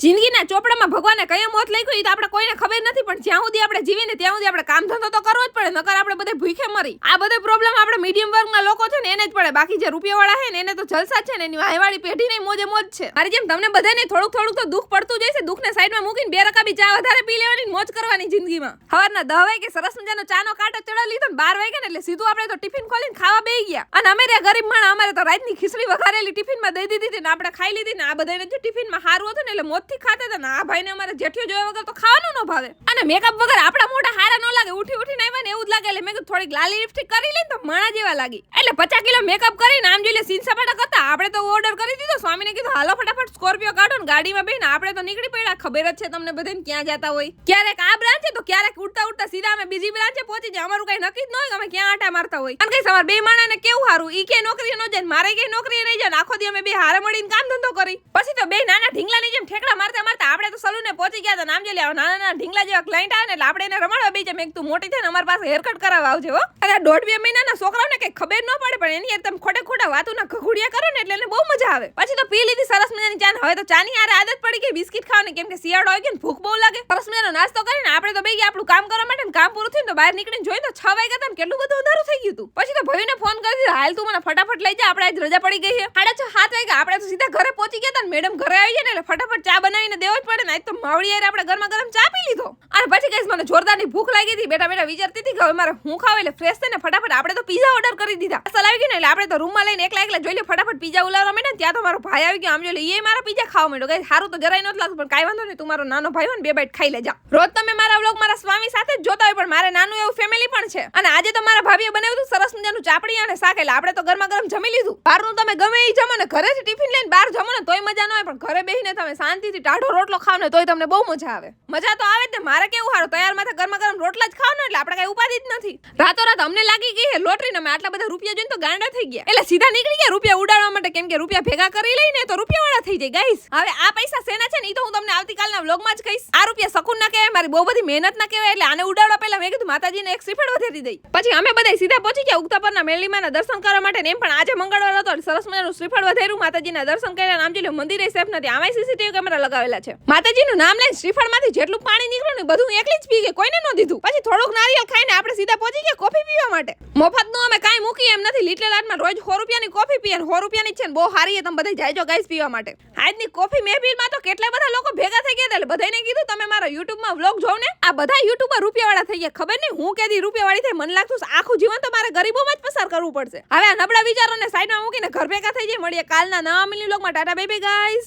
જિંદગીના ચોપડામાં ભગવાને કયા મોત લખ્યું એ તો આપણે કોઈને ખબર નથી, પણ જ્યાં સુધી આપણે જીવીને ત્યાં સુધી આપણે કામ ધંધો તો કરવો જ પડે, નકર આપણે બધે ભૂખે મરી. આ બધો પ્રોબ્લેમ આપણે મીડિયમ વર્ગના લોકો છે ને એને જ પડે, બાકી જે રૂપિયાવાળા છે ને એને તો જલસા છે ને, એની વાયવાળી પેઢી નહીં મોજે મોજ છે. મારી જેમ તમને બધાને થોડુંક તો દુઃખ પડતું જશે. દુઃખને સાઈડમાં મૂકીને 2 રકાબી ચા વધારે પી લેવાની, મોજ કરવાની જિંદગીમાં. સવારના 10 વાગે સરસ મજાનો ચાનો કાંટો ચડાવી લીધો ને 12 વાગે ને એટલે સીધું આપણે તો ટિફિન ખોલીને ખાવા બેસી ગયા. અને અમે રે ગરીબ માણસ, અમારે તો રાતની ખીચડી વઘારેલી ટિફિનમાં દઈ દીધી ને આપણે ખાઈ લીધી ને. આ બધાને જે ટિફિનમાં સારું હતું ને એટલે મોજથી ખાતા હતા ને. આ ભાઈને અમારે જેઠિયો જોયા વગર તો ખાવાનું ન ભાવે, અને મેકઅપ વગર આપણા મોઢા હારા ન લાગે. ઉઠીને આવ્યા ને એવું જ લાગે. એટલે મેં થોડીક લાલી લિપસ્ટિક કરી લઈને તો માણા જેવા લાગી. એટલે 50 કિલો મેકઅપ કરીને આમ જોઈ લે સીન સપાટા કરતા આપણે તો ઓર્ડર કરી દીધો. સ્વામીને કીધું હાલો ફટાફટ સ્કોર્પિયો કાઢો ને ગાડીમાં બેહીને આપણે તો નીકળી પડ્યા. ખબર જ છે તમને બધાને ક્યાં જતા હોય. ક્યારેક આ બ્રાન્ચે તો ક્યારેક ઉડતા સીધા અમે બીજી બ્રાન્ચે પહોંચી જાય. અમારું કઈ નક્કી જ ન હોય કે અમે ક્યાં આટા મારતા હોય. અને કઈ અમારે બે માણાને કેવું સારું, ઈ કે નોકરી ન જાય, મારે કઈ નોકરી નહીં જાય. આખો દી અમે બે હારે મળીને કામ ધંધો કરી. પછી તો બે નાના ઢીંગલાની જેમ ઠેકડા મારતા આપણે તો સલૂને પહોંચી ગયા હતા. નામ જોઈ લે નાના ઢીંગલા જેવા ક્લાયન્ટ આવે ને એટલે આપણે એને રમાડવા બે જાય. મેં તું મોટી થાય ને અમારી પાસે હેરકટ કરાવવા આવજે હો. અને 1.5-2 મહિનાના છોકરાઓને કઈ ખબર ન પડે, પણ એની તમે ખોટા વાતોના ઘઘુડિયા કરો ને એટલે એને બહુ મજા આવે. પછી તો પી લીધી સરસ મજાની ચા. હવે તો ચાની આરે આદત પડી ગઈ બિસ્કિટ ખાવાની, કેમ કે શિયાળો આવી ગયો ને ભૂખ બહુ લાગે. સરસ મજાનો નાસ્તો કરીને આપણે તો બે ગયા આપણું કામ કરવા માટે. કામ પૂરું થયું તો બહાર નીકળીને જોઈ તો 6 વાગ્યા હતા ને કેટલું બધું અંધારું થઈ ગયું હતું. પછી તો ભાઈને ફોન કરી દીધો, હાલ તું મને ફટાફટ લઈ જા, આપણે આજ રજા પડી ગઈ છે. 6:30-7 વાગ્યા આપણે તો સીધા ઘરે પહોંચી ગયા હતા. મેડમ ઘરે આવી જાય ને એટલે ફટાફટ ચા બનાવીને દેવો જ પડે ને. આજ તો માવડી યાર આપણે ગરમા ચા પી લીધો. અને પછી કઈ મને જોરદારની ભૂખ લાગી હતી. બેટા વિચારતી હતી કે હવે મારે હું ખાવ એટલે ફ્રેશ થઈને ફટાફટ આપણે તો પીઝા ઓર્ડર કરી દીધા. અસલ આવી ગઈ ને એટલે આપણે તો રૂમમાં લઈને એકલા જોઈ લે ફટાફટ પીઝા ઉલાવવા માંડ્યા. ત્યાં તો મારો ભાઈ આવી ગયો. આમ જોઈ લે એ મારા પીઝા ખાવા માંડ્યો. ગાઈસ સારું તો જરાય નહોતું લાગતું, પણ કાઈ વાંધો નહીં, તું મારો નાનો ભાઈ હોય ને 2 બાઈટ ખાઈ લેજા. રોજ તમે મારા વ્લોગ મારા સ્વામી સાથે જ જોતા હોય, પણ મારે નાનું એવું ફેમિલી પણ છે. અને આજે તો મારા ભાભીએ બનાવ્યું હતું સરસ મજાનું ચાપડી અને શાક. એટલે આપણે તો ગરમા ગરમ જમી લીધું. બહારનું તમે ગમે એ જમો ને, ઘરેથી ટિફિન લઈને બહાર જમો ને તોય મજા ન હોય, પણ ઘરે બેસીને તમે શાંતિથી ટાઢો રોટલો ખાવ ને તોય તમને બહુ મજા આવે. મજા તો આવે જ ને. મારે કેવું સારું તૈયાર માથે ગરમા ગરમ રોટલા જ ખાવાનું, એટલે આપણે કઈ ઉપાધિ જ નથી. રાતોરાત અમને લાગી ગઈ હે લોટરી ને. અમે આટલા બધા રૂપિયા જોઈને તો ગાંડા થઈ ગયા. એટલે સીધા નીકળી ગયા રૂપિયા ઉડાડવા માટે, કેમ કે રૂપિયા ભેગા કરી લઈને તો રૂપિયાવાળા થઈ જાય. ગાઈસ હવે આ પૈસા સેના છે ને એ તો હું તમને આવતીકાલના વ્લોગમાં જ કહીશ. આ રૂપિયા શકુન ના કહેવાય, મારી બહુ બધી મહેનત ના કહેવાય. એટલે આને ઉડાડવા પહેલા મેં કીધું માતાજીને એક શ્રીફળ વધેરી દઈ. પછી અમે બધા સીધા પહોંચી ગયા ઉગતાપરના મેળીમાના દર્શન કરવા માટે. એમ પણ આજે મંગળવાર હતો, સરસ મજાનું શ્રીફળ વધેરું. માતાજીના દર્શન કર્યા. નામ જોઈ લો મંદિરે સેફ નથી, આમાંય સીસીટીવી કેમેરા લગાવેલા છે. માતાજીનું નામ લઈને શ્રીફળમાંથી જેટલું પાણી નીકળ્યું ને બધું એકલી જ પી ગઈ, કોઈને ન દીધું. પછી થોડુંક નારિયેળ ખાઈને આપણે સીધા પહોંચી ગયા કોફી પીવા માટે. મફતનું અમે કાંઈ મૂકી એમ નથી. લિટલ આર્ટમાં રોજ 100 રૂપિયાની કોફી પીએ, 100 રૂપિયાની છે ને બહુ સારી. તમે બધા જાયજો ગાઈસ પીવા માટે. આજની કોફી મહેફિલમાં તો કેટલા બધા લોકો ભેગા થઈ ગયા. એટલે બધાને કીધું તમે મારા યુટ્યુબમાં વ્લોગ જોવ ને. આ બધા યુટ્યુબર રૂપિયાવાળા થઈ ગયા. ખબર નહીં હું કેદી રૂપિયાવાળી થઈ. મને લાગતું આખું જીવન તો મારે ગરીબોમાં જ પસાર કરવું પડશે. હવે આ નબળા વિચારોને સાઈડમાં મૂકીને ઘર ભેગા થઈ જાય. મળીએ કાલના નવા મિની વ્લોગમાં. Tata bye bye guys.